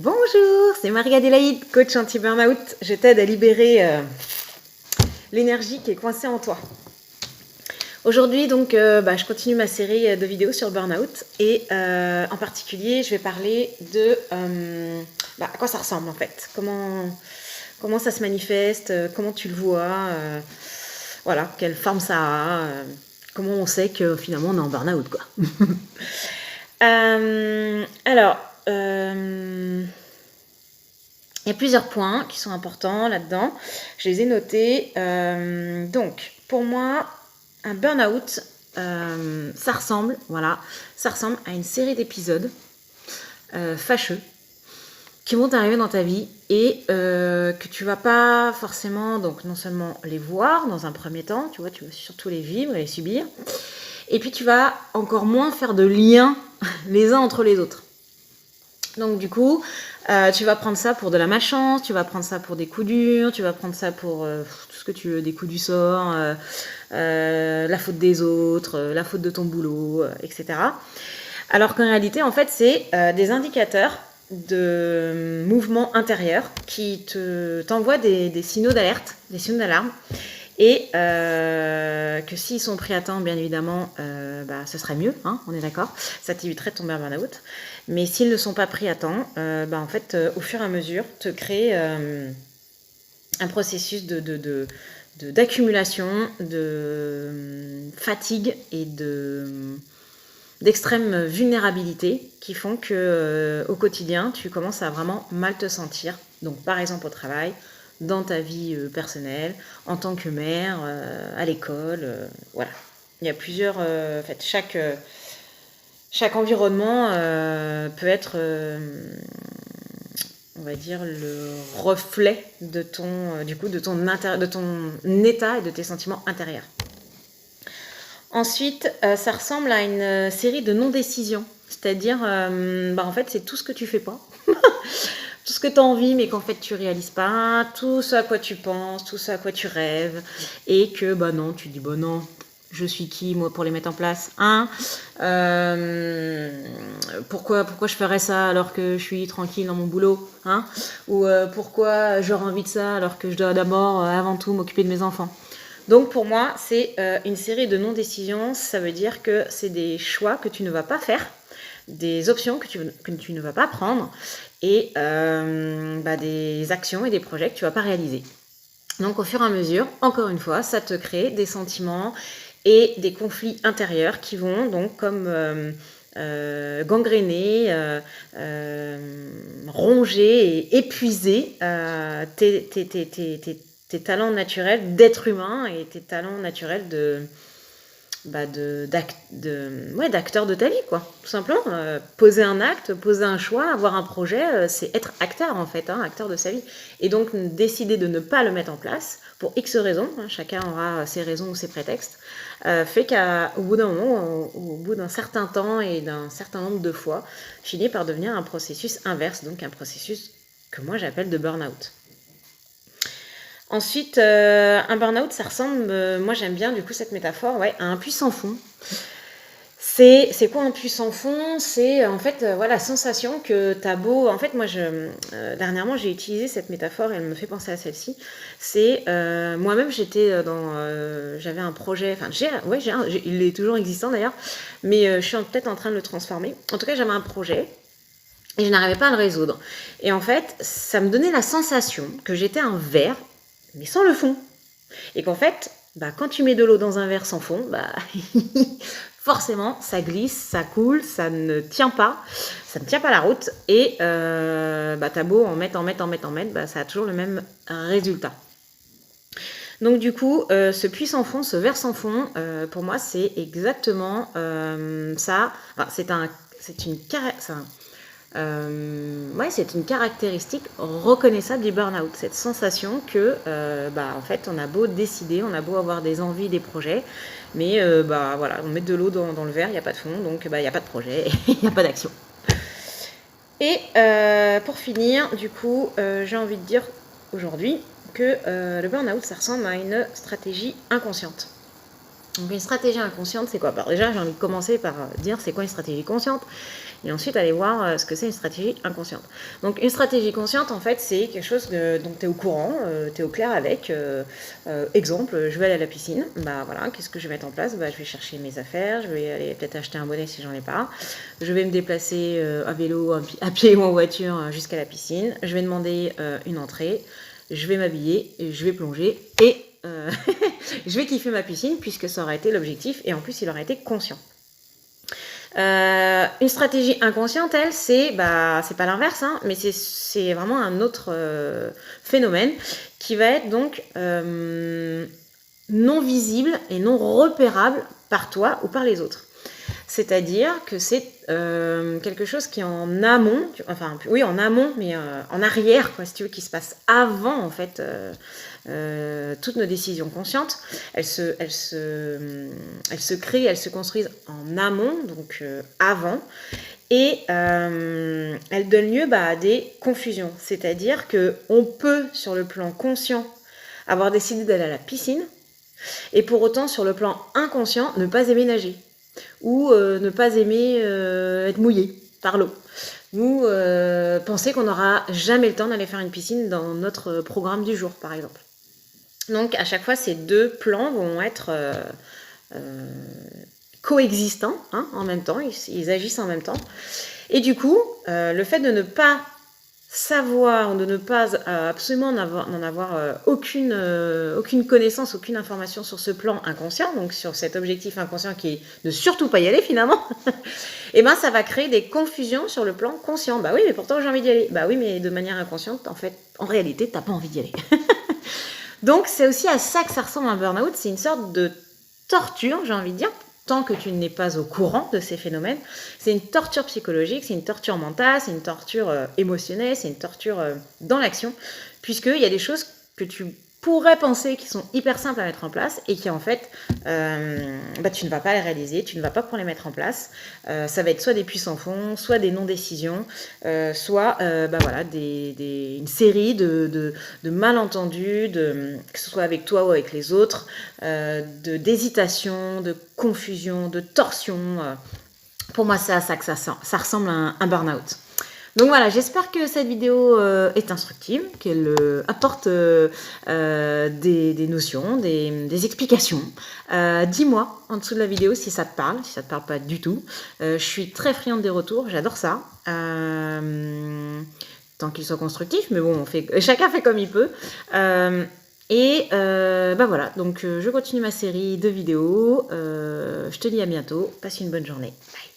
Bonjour, c'est Marie-Adélaïde, coach anti-burnout. Je t'aide à libérer l'énergie qui est coincée en toi. Aujourd'hui, donc, je continue ma série de vidéos sur le burnout et en particulier, je vais parler de à quoi ça ressemble en fait, comment ça se manifeste, comment tu le vois, voilà, quelle forme ça a, comment on sait que finalement on est en burnout quoi. Il y a plusieurs points qui sont importants là-dedans. Je les ai notés. Donc, pour moi, un burn-out, ça ressemble à une série d'épisodes fâcheux qui vont arriver dans ta vie et que tu vas pas forcément, donc non seulement les voir dans un premier temps, tu vas surtout les vivre et les subir. Et puis tu vas encore moins faire de liens les uns entre les autres. Donc du coup, tu vas prendre ça pour de la malchance, tu vas prendre ça pour des coups durs, tu vas prendre ça pour tout ce que tu veux, des coups du sort, la faute des autres, la faute de ton boulot, etc. Alors qu'en réalité, en fait, c'est des indicateurs de mouvement intérieur qui t'envoient des signaux d'alerte, des signaux d'alarme. Et que s'ils sont pris à temps, bien évidemment, ce serait mieux, hein, on est d'accord. Ça t'éviterait de tomber en burn-out. Mais s'ils ne sont pas pris à temps, en fait, au fur et à mesure, te créer un processus d'accumulation, de fatigue et d'extrême vulnérabilité qui font que au quotidien, tu commences à vraiment mal te sentir. Donc, par exemple, au travail, dans ta vie personnelle, en tant que mère, à l'école, voilà. Il y a plusieurs... en fait, chaque environnement peut être, on va dire, le reflet de ton état et de tes sentiments intérieurs. Ensuite, ça ressemble à une série de non-décisions. C'est-à-dire, en fait, c'est tout ce que tu fais pas. Tout ce que tu as envie, mais qu'en fait, tu réalises pas. Tout ce à quoi tu penses, tout ce à quoi tu rêves. Et que, non, tu dis, non, je suis qui, moi, pour les mettre en place, hein, pourquoi je ferais ça alors que je suis tranquille dans mon boulot, hein, ou pourquoi j'aurais envie de ça alors que je dois d'abord, avant tout, m'occuper de mes enfants. Donc pour moi, c'est une série de non-décisions. Ça veut dire que c'est des choix que tu ne vas pas faire, des options que tu ne vas pas prendre et des actions et des projets que tu ne vas pas réaliser. Donc au fur et à mesure, encore une fois, ça te crée des sentiments et des conflits intérieurs qui vont donc comme gangréner, ronger et épuiser tes talents naturels d'être humain et tes talents naturels d'acteur de ta vie, quoi. Tout simplement, poser un acte, poser un choix, avoir un projet, c'est être acteur en fait, hein, acteur de sa vie. Et donc décider de ne pas le mettre en place pour X raisons, hein, chacun aura ses raisons ou ses prétextes, fait qu'au bout d'un moment, au bout d'un certain temps et d'un certain nombre de fois, finit par devenir un processus inverse, donc un processus que moi j'appelle de burn-out. Ensuite, un burn-out, ça ressemble, moi j'aime bien du coup cette métaphore, à un puits sans fond. C'est quoi un puits sans fond ? C'est en fait la sensation que t'as beau... En fait, moi, dernièrement, j'ai utilisé cette métaphore et elle me fait penser à celle-ci. C'est moi-même, j'avais un projet... Enfin, il est toujours existant d'ailleurs, mais je suis peut-être en train de le transformer. En tout cas, j'avais un projet et je n'arrivais pas à le résoudre. Et en fait, ça me donnait la sensation que j'étais un verre, mais sans le fond. Et qu'en fait, quand tu mets de l'eau dans un verre sans fond, forcément, ça glisse, ça coule, ça ne tient pas la route. Et t'as beau en mettre, ça a toujours le même résultat. Donc du coup, ce puits sans fond, ce verre sans fond, pour moi, c'est exactement ça. Enfin, c'est une caractéristique reconnaissable du burn-out, cette sensation que, en fait, on a beau décider, on a beau avoir des envies, des projets, mais on met de l'eau dans le verre, il n'y a pas de fond, donc il n'y a pas de projet, il n'y a pas d'action. Et pour finir, du coup, j'ai envie de dire aujourd'hui que le burn-out, ça ressemble à une stratégie inconsciente. Donc une stratégie inconsciente, c'est quoi? Alors déjà, j'ai envie de commencer par dire c'est quoi une stratégie consciente et ensuite aller voir ce que c'est une stratégie inconsciente. Donc une stratégie consciente, en fait, c'est quelque chose dont tu es au courant, tu es au clair avec. Exemple, je vais aller à la piscine, bah voilà, qu'est-ce que je vais mettre en place? Bah, je vais chercher mes affaires, je vais aller peut-être acheter un bonnet si j'en ai pas, je vais me déplacer à vélo, à pied ou en voiture jusqu'à la piscine, je vais demander une entrée, je vais m'habiller, je vais plonger et je vais kiffer ma piscine puisque ça aurait été l'objectif et en plus il aurait été conscient. Une stratégie inconsciente, elle, c'est pas l'inverse, hein, mais c'est vraiment un autre phénomène qui va être donc non visible et non repérable par toi ou par les autres. C'est-à-dire que c'est quelque chose qui est en amont, enfin oui en amont, mais en arrière, quoi, si tu veux, qui se passe avant en fait toutes nos décisions conscientes. Elles se créent, elles se construisent en amont, donc avant, et elles donnent lieu à des confusions. C'est-à-dire que on peut, sur le plan conscient, avoir décidé d'aller à la piscine, et pour autant, sur le plan inconscient, ne pas aimer nager ou ne pas aimer être mouillé par l'eau, ou penser qu'on n'aura jamais le temps d'aller faire une piscine dans notre programme du jour, par exemple. Donc à chaque fois, ces deux plans vont être coexistants, hein, en même temps, ils agissent en même temps. Et du coup, le fait de ne pas savoir, de ne pas absolument n'en avoir aucune connaissance, aucune information sur ce plan inconscient, donc sur cet objectif inconscient qui est de surtout pas y aller finalement, et ben ça va créer des confusions sur le plan conscient. Bah oui, mais pourtant j'ai envie d'y aller. Bah oui, mais de manière inconsciente, en fait, en réalité, t'as pas envie d'y aller. Donc c'est aussi à ça que ça ressemble un burn-out, c'est une sorte de torture, j'ai envie de dire, tant que tu n'es pas au courant de ces phénomènes. C'est une torture psychologique, c'est une torture mentale, c'est une torture émotionnelle, c'est une torture dans l'action, puisqu'il y a des choses que tu pourrais penser qui sont hyper simples à mettre en place et qui en fait, tu ne vas pas les réaliser, tu ne vas pas pouvoir les mettre en place. Ça va être soit des puits sans fond, soit des non-décisions, soit une série de malentendus, que ce soit avec toi ou avec les autres, d'hésitation, de confusion, de torsion. Pour moi, c'est à ça que ça ressemble à un burn-out. Donc voilà, j'espère que cette vidéo est instructive, qu'elle apporte des notions, des explications. Dis-moi en dessous de la vidéo si ça te parle, si ça te parle pas du tout. Je suis très friande des retours, j'adore ça. Tant qu'ils soient constructifs, mais bon, chacun fait comme il peut. Voilà, donc je continue ma série de vidéos. Je te dis à bientôt, passe une bonne journée. Bye.